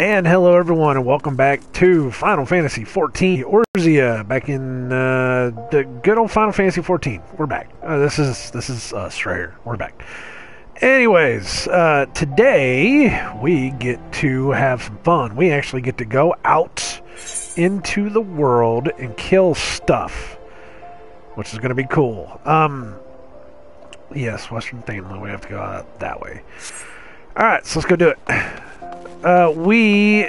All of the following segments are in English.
And hello everyone, and welcome back to Final Fantasy XIV Orzia, back in the good old Final Fantasy XIV. We're back. This is us right here. We're back. Anyways, today we get to have some fun. We actually get to go out into the world and kill stuff, which is going to be cool. Yes, Western Theme. We have to go out that way. All right, so let's go do it. We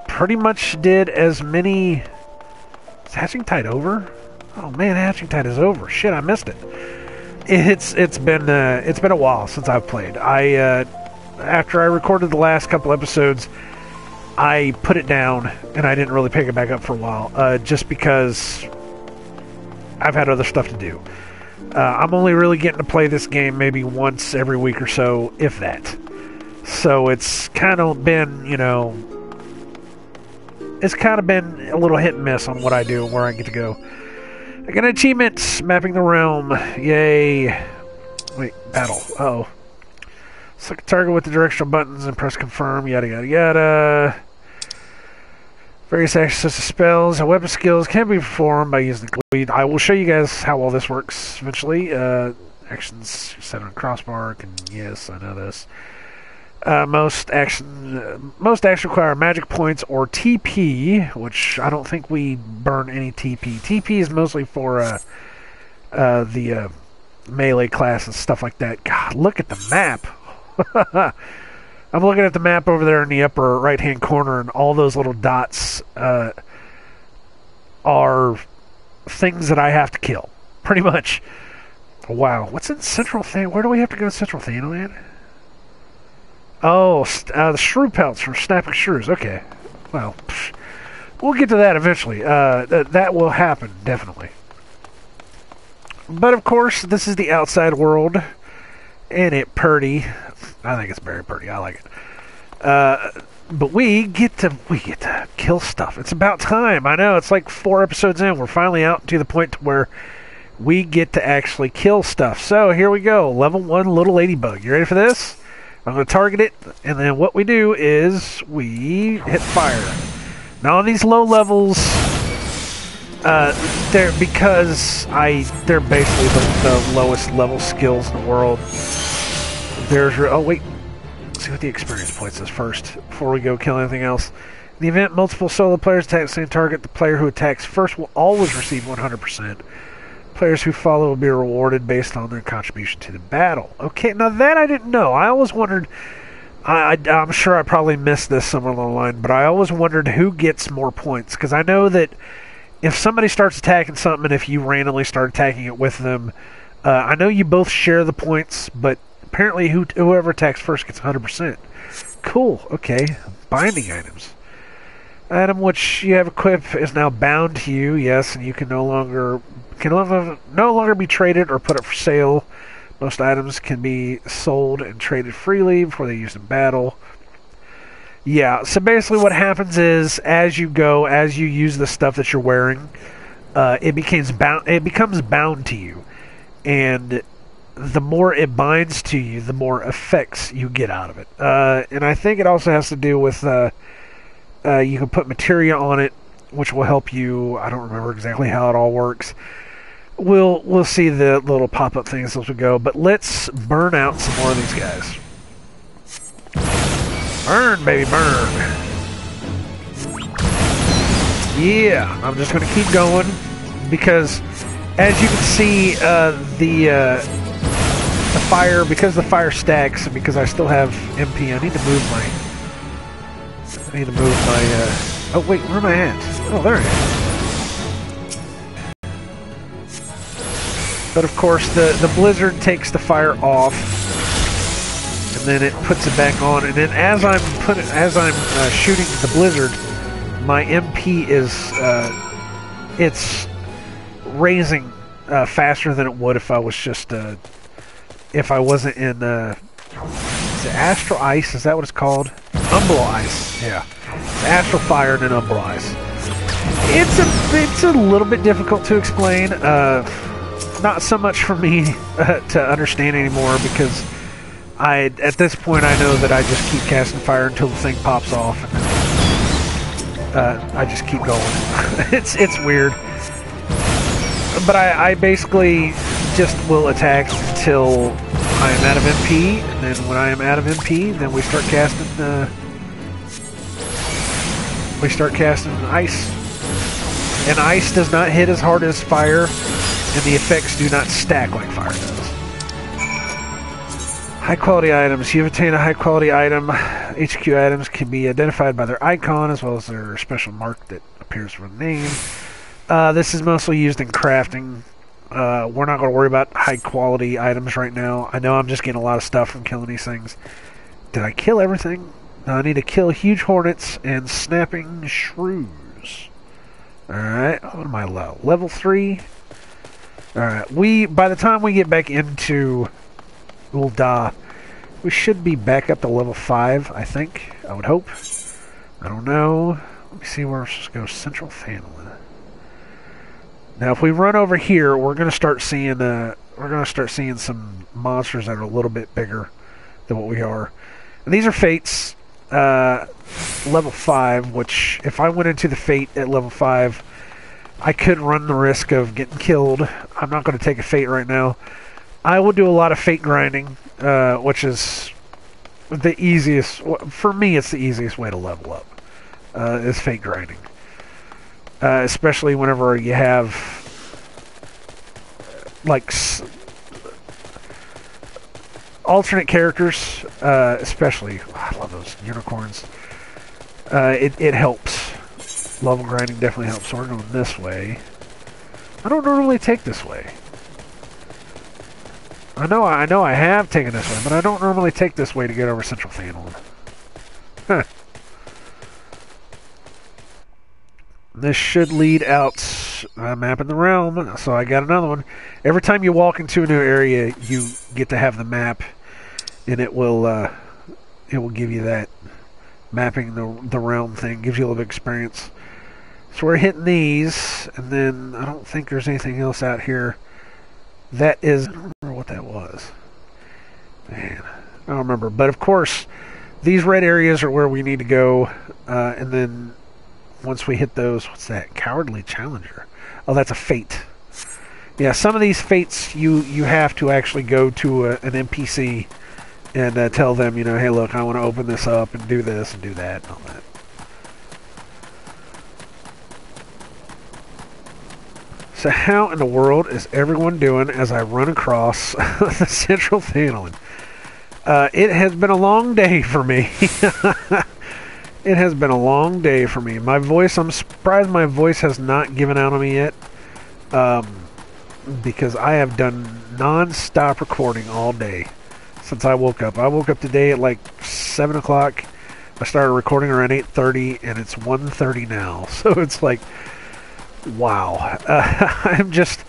pretty much did as many... Is Hatching Tide over? Oh man, Hatching Tide is over. Shit, I missed it. It's been a while since I've played. After I recorded the last couple episodes, I put it down and I didn't really pick it back up for a while, just because I've had other stuff to do. I'm only really getting to play this game maybe once every week or so, if that. So it's kind of been, it's kind of been a little hit and miss on what I do and where I get to go. I got an achievement, mapping the realm. Yay. Wait, battle. Uh-oh. Select a target with the directional buttons and press confirm, yada yada yada. Various actions such as spells and weapon skills can be performed by using the lead. I will show you guys how all this works eventually. Actions set on crossbar, yes, I know this. Most actions require magic points or TP, which I don't think we burn any TP. TP is mostly for the melee class and stuff like that. God, look at the map. I'm looking at the map over there in the upper right-hand corner, and all those little dots are things that I have to kill, pretty much. Wow, what's in Central Thane? Where do we have to go in Central Thane? Oh, the shrew pelts from snapping shrews. Okay. Well, we'll get to that eventually. That will happen, definitely. But, of course, this is the outside world. And it purty. I think it's very pretty. I like it. But we get to kill stuff. It's about time. I know, it's like 4 episodes in. We're finally out to the point where we get to actually kill stuff. So, here we go. Level 1 Little Ladybug. You ready for this? I'm going to target it, and then what we do is we hit fire. Now on these low levels, they're basically the lowest level skills in the world. Oh wait, let's see what the experience points is first before we go kill anything else. In the event multiple solo players attack the same target, the player who attacks first will always receive 100%. Players who follow will be rewarded based on their contribution to the battle. Okay, now that I didn't know. I always wondered, I'm sure I probably missed this somewhere along the line, but I always wondered who gets more points. Because I know that if somebody starts attacking something, and if you randomly start attacking it with them, I know you both share the points, but apparently whoever attacks first gets 100%. Cool, okay. Binding items. Item which you have equipped is now bound to you, yes, and you can no longer be traded or put up for sale. Most items can be sold and traded freely before they're used in battle. Yeah, so basically what happens is as you use the stuff that you're wearing, it becomes bound to you. And the more it binds to you, the more effects you get out of it. And I think it also has to do with you can put materia on it, which will help you. I don't remember exactly how it all works. We'll see the little pop-up things as we go, but let's burn out some more of these guys. Burn, baby, burn. Yeah, I'm just going to keep going, because as you can see, the fire, because the fire stacks, and because I still have MP, I need to move my, oh wait, where am I at? Oh, there it is. But of course, the blizzard takes the fire off, and then it puts it back on. And then as I'm shooting the blizzard, my MP is it's raising faster than it would if I was just if I wasn't in is it Astral Ice? Is that what it's called? Umbral Ice. Yeah, it's Astral Fire and then Umbral Ice. It's a little bit difficult to explain. Not so much for me to understand anymore, because At this point, I know that I just keep casting fire until the thing pops off, and I just keep going. It's weird, but I basically just will attack until I am out of MP, and then when I am out of MP, then we start casting. We start casting ice, and ice does not hit as hard as fire, and the effects do not stack like fire does. High quality items. You've obtained a high quality item. HQ items can be identified by their icon as well as their special mark that appears for the name. This is mostly used in crafting. We're not going to worry about high quality items right now. I know I'm just getting a lot of stuff from killing these things. Did I kill everything? No, I need to kill huge hornets and snapping shrews. Alright, what am I low? Level 3? Alright, by the time we get back into Ul'dah, we should be back up to level 5, I think. I would hope. I don't know. Let me see where we're supposed to go. Central Phandelin. Now, if we run over here, we're going to start seeing some monsters that are a little bit bigger than what we are. And these are fates, level 5, which if I went into the fate at level 5, I could run the risk of getting killed. I'm not going to take a fate right now. I will do a lot of fate grinding, which is the easiest. For me, it's the easiest way to level up, is fate grinding. Especially whenever you have, like, alternate characters, especially. I love those unicorns. It helps. Level grinding definitely helps. So we're going this way. I don't normally take this way. I know I have taken this way, but I don't normally take this way to get over Central Phandelin. Huh. This should lead out. I'm mapping the realm, so I got another one. Every time you walk into a new area, you get to have the map, and it will give you that mapping the realm thing. Gives you a little bit of experience. So we're hitting these, and then I don't think there's anything else out here. That is, I don't remember what that was. Man, I don't remember. But of course, these red areas are where we need to go, and then once we hit those, what's that? Cowardly Challenger. Oh, that's a fate. Yeah, some of these fates you have to actually go to an NPC and tell them, you know, hey, look, I want to open this up and do this and do that and all that. So how in the world is everyone doing as I run across the Central Phandelin? It has been a long day for me. It has been a long day for me. My voice, I'm surprised my voice has not given out on me yet. Because I have done non-stop recording all day since I woke up. I woke up today at like 7 o'clock. I started recording around 8:30 and it's 1:30 now. So it's like, wow. I'm just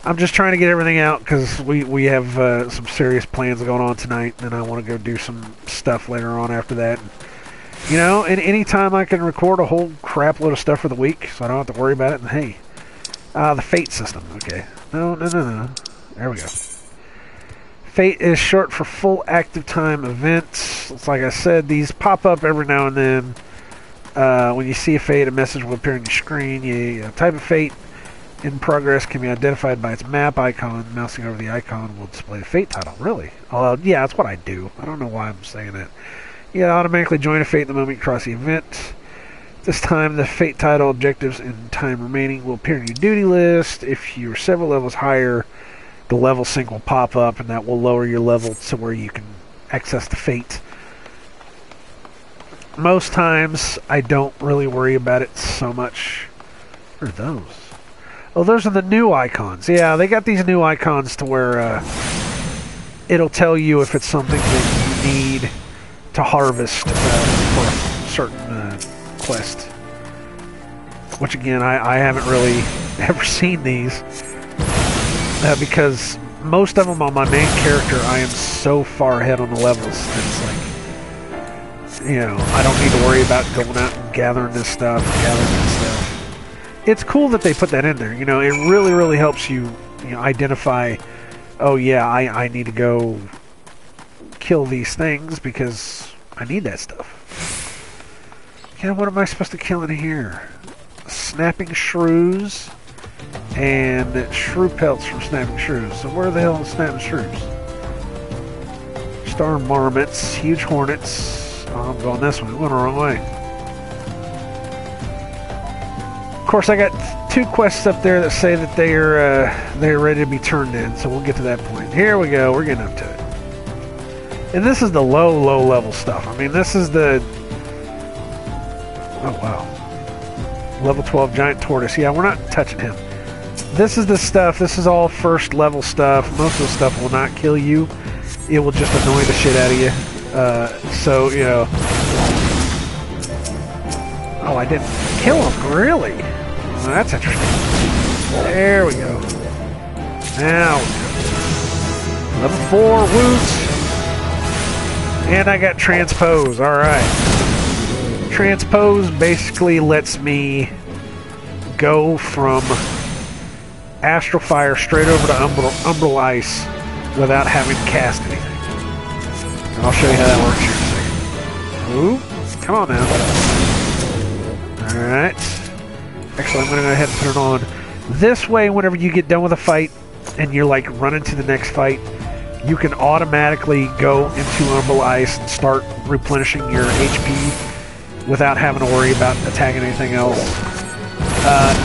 trying to get everything out because we have some serious plans going on tonight, and I want to go do some stuff later on after that. You know, and anytime I can record a whole crap load of stuff for the week, so I don't have to worry about it. And hey, the fate system. Okay, no. There we go. Fate is short for full active time events. It's like I said, these pop up every now and then. When you see a fate, a message will appear on your screen. Type of fate in progress can be identified by its map icon. Mousing over the icon will display the fate title. Really? Yeah, that's what I do. I don't know why I'm saying that. You automatically join a fate the moment you cross the event. This time, the fate title, objectives, and time remaining will appear in your duty list. If you're several levels higher, the level sync will pop up, and that will lower your level to where you can access the fate. Most times, I don't really worry about it so much. What are those? Oh, those are the new icons. Yeah, they got these new icons to where it'll tell you if it's something that you need to harvest for a certain quest. Which again, I haven't really ever seen these because most of them on my main character, I am so far ahead on the levels that it's like, you know, I don't need to worry about going out and gathering this stuff, It's cool that they put that in there. You know, it really, really helps you, identify, oh yeah, I need to go kill these things because I need that stuff. Yeah, what am I supposed to kill in here? Snapping shrews and shrew pelts from snapping shrews. So where the hell is snapping shrews? Star marmots, huge hornets. Oh, I'm going this way. I'm going the wrong way. Of course, I got 2 quests up there that say that they're ready to be turned in, so we'll get to that point. Here we go. We're getting up to it. And this is the low level stuff. I mean, this is the... Oh, wow. Level 12 giant tortoise. Yeah, we're not touching him. This is the stuff. This is all first level stuff. Most of the stuff will not kill you. It will just annoy the shit out of you. So, you know... Oh, I didn't kill him. Really? Well, that's interesting. There we go. Now, level 4, woot. And I got transpose. Alright. Transpose basically lets me go from astral fire straight over to umbral ice without having to cast anything. And I'll show you how that works here in a second. Ooh, come on now. Alright. Actually, I'm going to go ahead and put it on. This way, whenever you get done with a fight and you're like running to the next fight, you can automatically go into umbral ice and start replenishing your HP without having to worry about attacking anything else.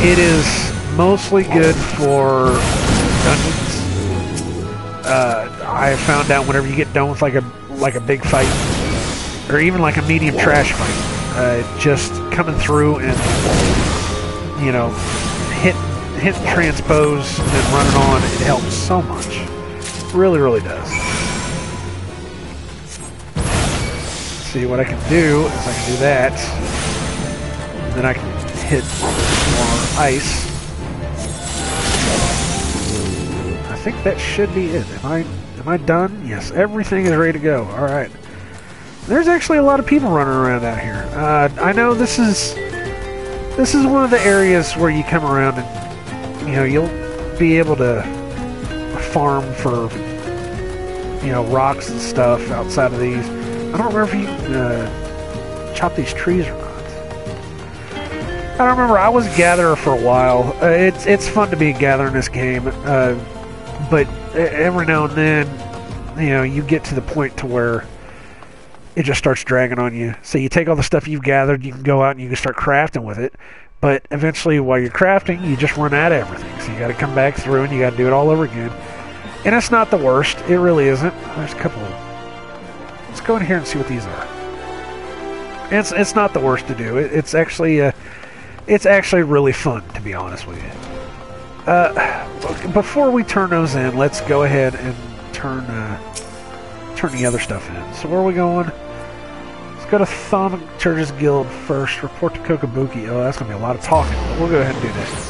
It is mostly good for dungeons. I have found out whenever you get done with like a big fight, or even like a medium trash fight, just coming through and, you know, hit transpose and then running on, it helps so much. It really, really does. See, what I can do is I can do that, and then I can hit more ice. I think that should be it. Am I done? Yes, everything is ready to go. All right. There's actually a lot of people running around out here. I know this is one of the areas where you come around and, you know, you'll be able to farm for, you know, rocks and stuff outside of these. I don't remember if you chop these trees or not. I don't remember. I was a gatherer for a while. It's fun to be a gatherer in this game, but every now and then, you know, you get to the point to where it just starts dragging on you. So you take all the stuff you've gathered, you can go out and you can start crafting with it. But eventually, while you're crafting, you just run out of everything. So you got to come back through and you got to do it all over again. And it's not the worst. It really isn't. There's a couple of... Let's go in here and see what these are. It's not the worst to do. It's actually really fun, to be honest with you. Before we turn those in, let's go ahead and turn the other stuff in. So where are we going? Let's go to Thaumaturge's Guild first. Report to Kokabuki. Oh, that's going to be a lot of talking, but we'll go ahead and do this.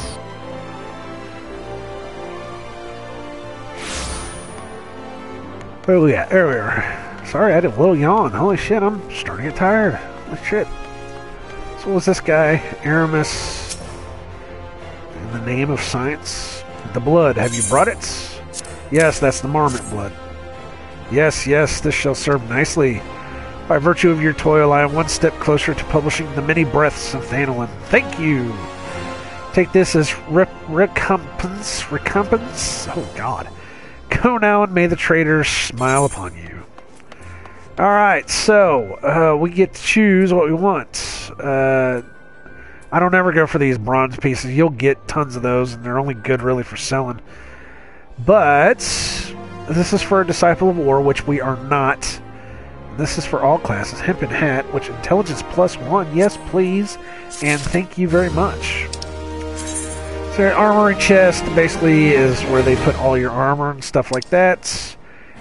Oh yeah, there we are. Sorry, I did a little yawn. Holy shit, I'm starting to get tired. Holy shit. So what was this guy? Aramis. In the name of science. The blood. Have you brought it? Yes, that's the marmot blood. Yes, yes, this shall serve nicely. By virtue of your toil, I am one step closer to publishing the many breaths of Thanolin. Thank you! Take this as recompense. Recompense? Oh, God. Go now and may the traders smile upon you. Alright, so, we get to choose what we want. I don't ever go for these bronze pieces. You'll get tons of those, and they're only good, really, for selling. But this is for a Disciple of War, which we are not. This is for all classes. Hempen Hat, which intelligence +1. Yes, please. And thank you very much. So your armory chest basically is where they put all your armor and stuff like that.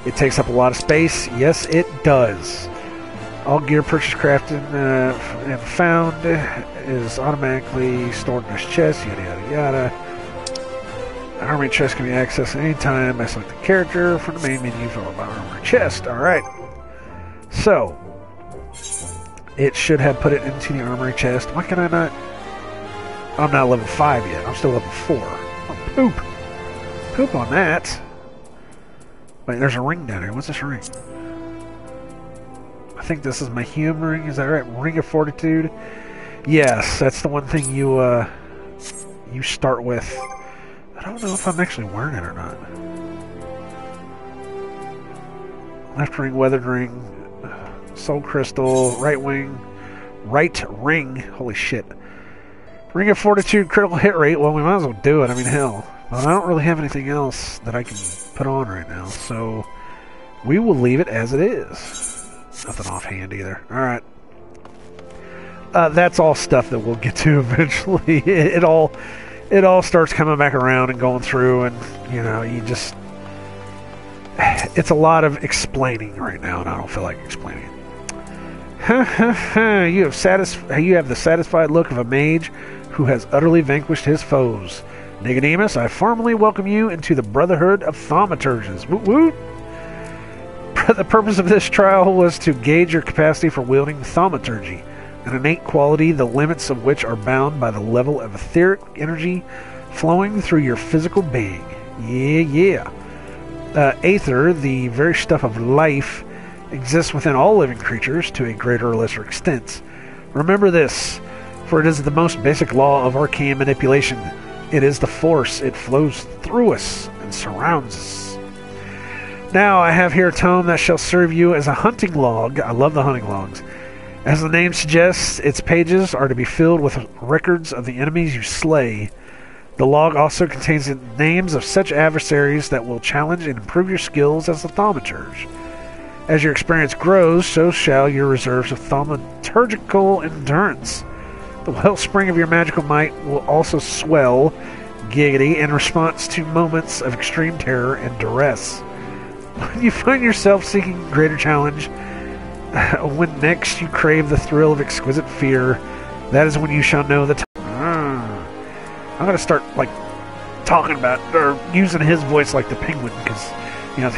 It takes up a lot of space. Yes, it does. All gear purchased, crafted, and found is automatically stored in this chest. Yada, yada, yada. Armory chest can be accessed at any time by selecting the character from the main menu followed by armory chest. Alright. So, it should have put it into the armory chest. Why can I not? I'm not level 5 yet. I'm still level 4. Oh, poop. Poop on that. Wait, there's a ring down here. What's this ring? I think this is my humoring. Is that right? Ring of Fortitude. Yes, that's the one thing you start with. I don't know if I'm actually wearing it or not. Left ring, weathered ring, soul crystal, right ring. Holy shit. Ring of Fortitude, critical hit rate. Well, we might as well do it. I mean, hell. But I don't really have anything else that I can put on right now, so we will leave it as it is. Nothing offhand either. Alright. That's all stuff that we'll get to eventually. It all starts coming back around and going through, and, you know, you just... It's a lot of explaining right now, and I don't feel like explaining it. You have the satisfied look of a mage who has utterly vanquished his foes. Nicodemus, I formally welcome you into the Brotherhood of Thaumaturges. Woot woot! The purpose of this trial was to gauge your capacity for wielding thaumaturgy, an innate quality the limits of which are bound by the level of etheric energy flowing through your physical being. Yeah. Aether, the very stuff of life, exists within all living creatures to a greater or lesser extent. Remember this, for it is the most basic law of arcane manipulation. It is the force. It flows through us and surrounds us. Now, I have here a tome that shall serve you as a hunting log. I love the hunting logs. As the name suggests, its pages are to be filled with records of the enemies you slay. The log also contains the names of such adversaries that will challenge and improve your skills as a thaumaturge. As your experience grows, so shall your reserves of thaumaturgical endurance. The wellspring of your magical might will also swell, giggity, in response to moments of extreme terror and duress. When you find yourself seeking greater challenge, when next you crave the thrill of exquisite fear, that is when you shall know the time. I'm going to start, like, talking about, or using his voice like the penguin, because, you know,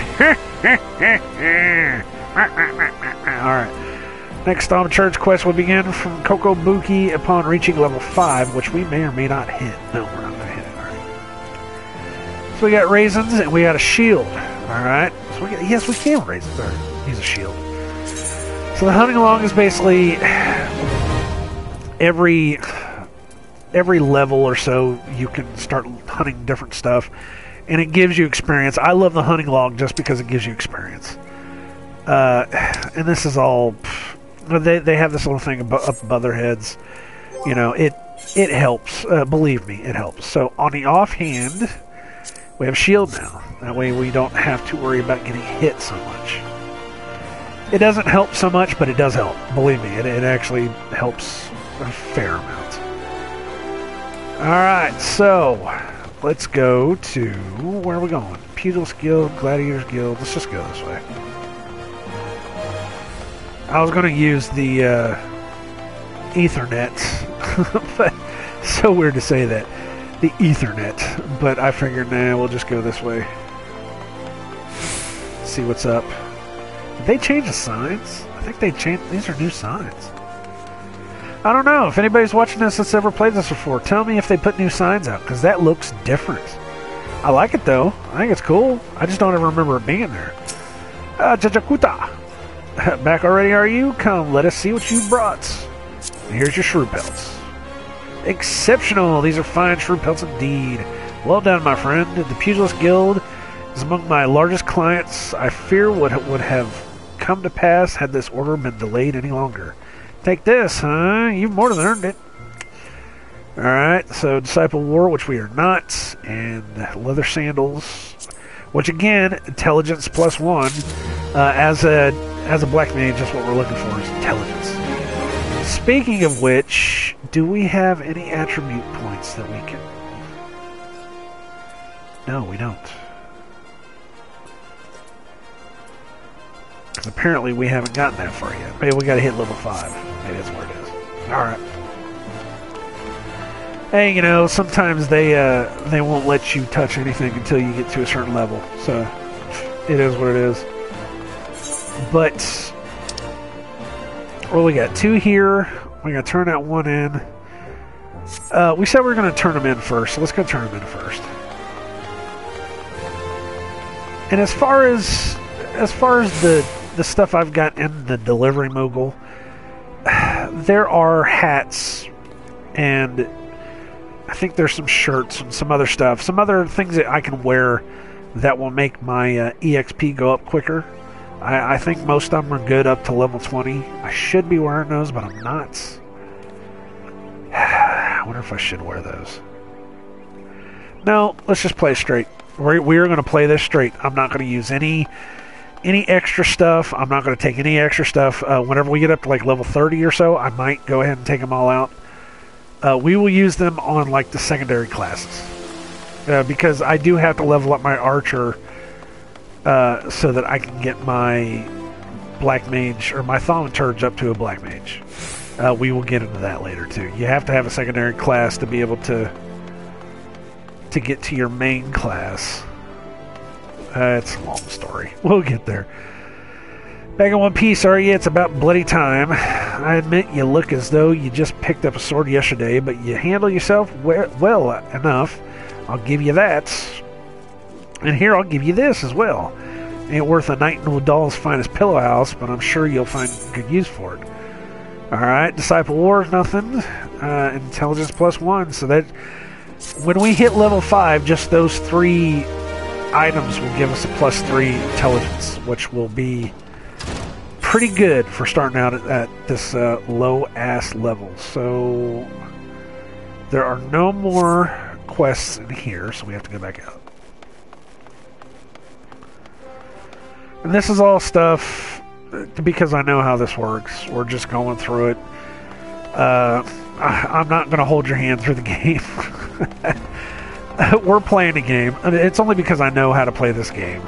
alright. Next thaumaturge quest will begin from Kokobuki upon reaching level 5, which we may or may not hit. No, we're not going to hit it. Alright. So we got raisins, and we got a shield. Alright. So yes, we can raisins. Use a shield. So the hunting log is basically every level or so you can start hunting different stuff, and it gives you experience. I love the hunting log just because it gives you experience. And this is all... They have this little thing up above their heads. You know, it helps. Believe me, it helps. So on the offhand, we have shield now. That way we don't have to worry about getting hit so much. It doesn't help so much, but it does help. Believe me, it actually helps a fair amount. Alright, so let's go to... Where are we going? Pugilist Guild, Gladiators Guild. Let's just go this way. I was going to use the Ethernet, but so weird to say that. The Ethernet, but I figured, nah, we'll just go this way. See what's up. Did they change the signs? I think they changed. These are new signs. I don't know. If anybody's watching this that's ever played this before, tell me if they put new signs out, because that looks different. I like it, though. I think it's cool. I just don't ever remember it being there. Jajakuta. Back already, are you? Come, let us see what you brought. Here's your shrew pelts. Exceptional! These are fine shrew pelts indeed. Well done, my friend. The Pugilist Guild is among my largest clients. I fear what would have come to pass had this order been delayed any longer. Take this, huh? You've more than earned it. Alright, so Disciple War, which we are not, and leather sandals, which again, intelligence +1. As a black mage, that's what we're looking for, is intelligence. Speaking of which, do we have any attribute points that we can... No, we don't. Because apparently we haven't gotten that far yet. Maybe we gotta hit level 5. Maybe that's where it is. Alright. Hey, you know, sometimes they won't let you touch anything until you get to a certain level. So, it is what it is. But, well, we got 2 here. We got to turn that 1 in. We said we were going to turn them in first, so let's go turn them in first. And as far as the the stuff I've got in the delivery mogul, there are hats, and I think there's some shirts and some other stuff, some other things that I can wear that will make my EXP go up quicker. I think most of them are good up to level 20. I should be wearing those, but I'm not. I wonder if I should wear those. No, let's just play straight. We're going to play this straight. I'm not going to use any extra stuff. I'm not going to take any extra stuff. Whenever we get up to like level 30 or so, I might go ahead and take them all out. We will use them on like the secondary classes. Because I do have to level up my archer so that I can get my black mage, or my thaumaturge up to a black mage. We will get into that later too. You have to have a secondary class to be able to get to your main class. It's a long story. We'll get there. Back in one piece, are you? It's about bloody time. I admit you look as though you just picked up a sword yesterday, but you handle yourself well enough. I'll give you that. And here, I'll give you this as well. Ain't worth a night in Udal's finest pillow house, but I'm sure you'll find good use for it. Alright, Disciple War is nothing. Intelligence +1. So that when we hit level 5, just those 3 items will give us a +3 intelligence, which will be pretty good for starting out at this low-ass level. So there are no more quests in here, so we have to go back out. And this is all stuff, because I know how this works. We're just going through it. I'm not going to hold your hand through the game. We're playing a game. It's only because I know how to play this game.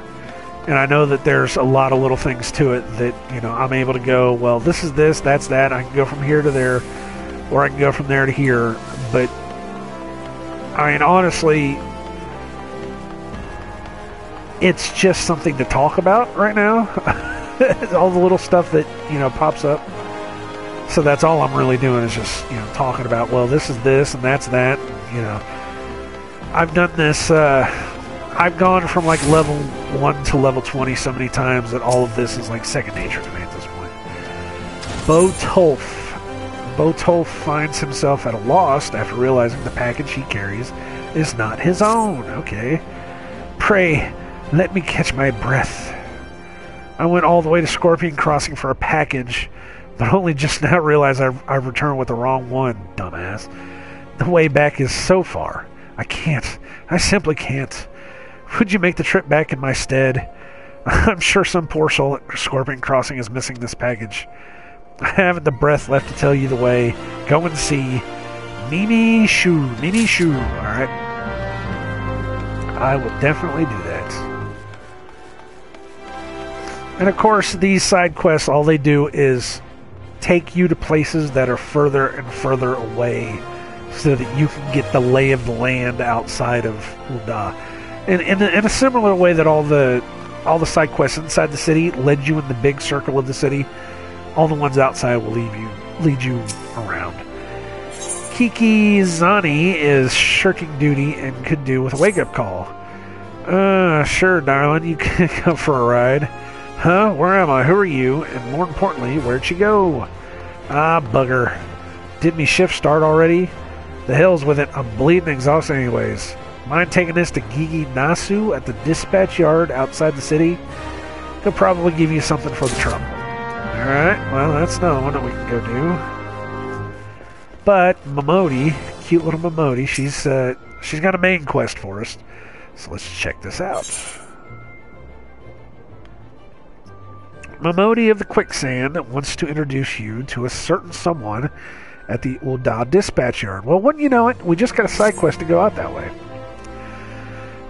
And I know that there's a lot of little things to it that, you know, I'm able to go, well, this is this, that's that. I can go from here to there, or I can go from there to here. But, I mean, honestly, it's just something to talk about right now. All the little stuff that, you know, pops up. So that's all I'm really doing is just, you know, talking about, well, this is this and that's that. You know, I've done this, I've gone from like level 1 to level 20 so many times that all of this is like second nature to me at this point. Botolf finds himself at a loss after realizing the package he carries is not his own. Okay. Pray, let me catch my breath. I went all the way to Scorpion Crossing for a package, but only just now realized I've returned with the wrong one, dumbass. The way back is so far. I can't. I simply can't. Would you make the trip back in my stead? I'm sure some poor soul at Scorpion Crossing is missing this package. I haven't the breath left to tell you the way. Go and see. Mimi Shoo. Alright. I will definitely do that. And of course, these side quests, all they do is take you to places that are further and further away so that you can get the lay of the land outside of Ul'dah. And in a similar way that all the side quests inside the city led you in the big circle of the city, all the ones outside will lead you around. Kiki Zani is shirking duty and could do with a wake-up call. Sure, darling, you can come for a ride. Huh? Where am I? Who are you? And more importantly, where'd you go? Ah, bugger. Didn't me shift start already? The hell's with it. I'm bleeding exhausted anyways. Mind taking this to Gigi Nasu at the dispatch yard outside the city? He'll probably give you something for the trouble. Alright, well, that's another one that we can go do. But Momodi, cute little Momodi, she's got a main quest for us. So let's check this out. Momodi of the Quicksand wants to introduce you to a certain someone at the Ul'dah dispatch yard. Well, wouldn't you know it, we just got a side quest to go out that way.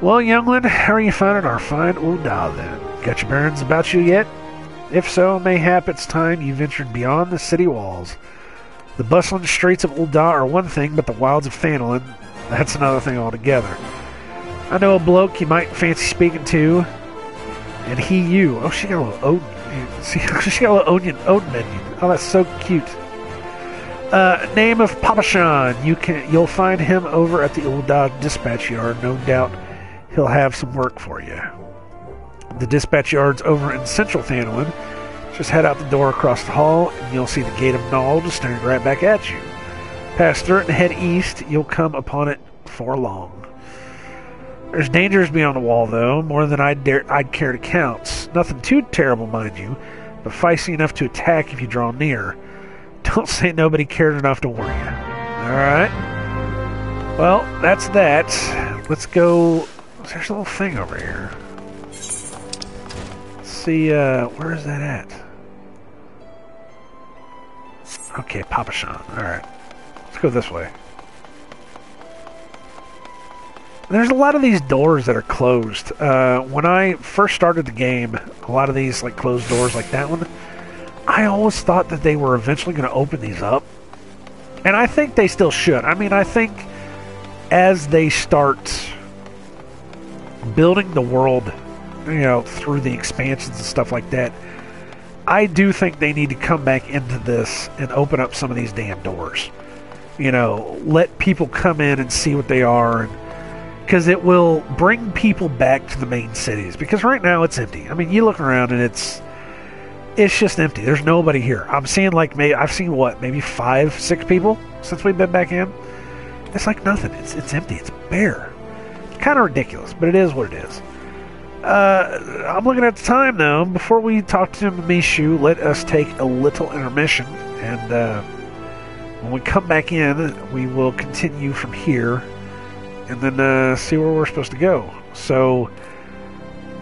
Well, youngling, how are you finding our fine Ul'dah then? Got your bearings about you yet? If so, mayhap it's time you ventured beyond the city walls. The bustling streets of Ul'dah are one thing, but the wilds of Phandelin, that's another thing altogether. I know a bloke you might fancy speaking to, and you. Oh, she got a little Odin. See, she got a little Odin menu. Oh, that's so cute. Name of Papashan. You'll find him over at the Ul'dah dispatch yard. No doubt he'll have some work for you. The dispatch yard's over in central Phandelin. Just head out the door across the hall, and you'll see the Gate of Knowledge staring right back at you. Pass through it and head east. You'll come upon it before long. There's dangers beyond the wall, though, more than I'd care to count. Nothing too terrible, mind you, but feisty enough to attack if you draw near. Don't say nobody cared enough to warn you. Alright. Well, that's that. Let's go... There's a little thing over here. Let's see, where is that at? Okay, Papashan. Alright. Let's go this way. There's a lot of these doors that are closed. When I first started the game, a lot of these like closed doors like that one, I always thought that they were eventually going to open these up. And I think they still should. I mean, I think as they start building the world, you know, through the expansions and stuff like that, I do think they need to come back into this and open up some of these damn doors. You know, let people come in and see what they are, because it will bring people back to the main cities. Because right now it's empty. I mean, you look around and it's just empty. There's nobody here. I'm seeing like I've seen what, maybe 5, 6 people since we've been back in. It's like nothing. It's empty. It's bare. It's kind of ridiculous, but it is what it is. I'm looking at the time though. Before we talk to Mishu, let us take a little intermission, and when we come back in, we will continue from here, and then see where we're supposed to go. So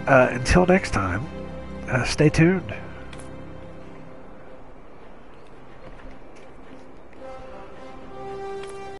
until next time, stay tuned.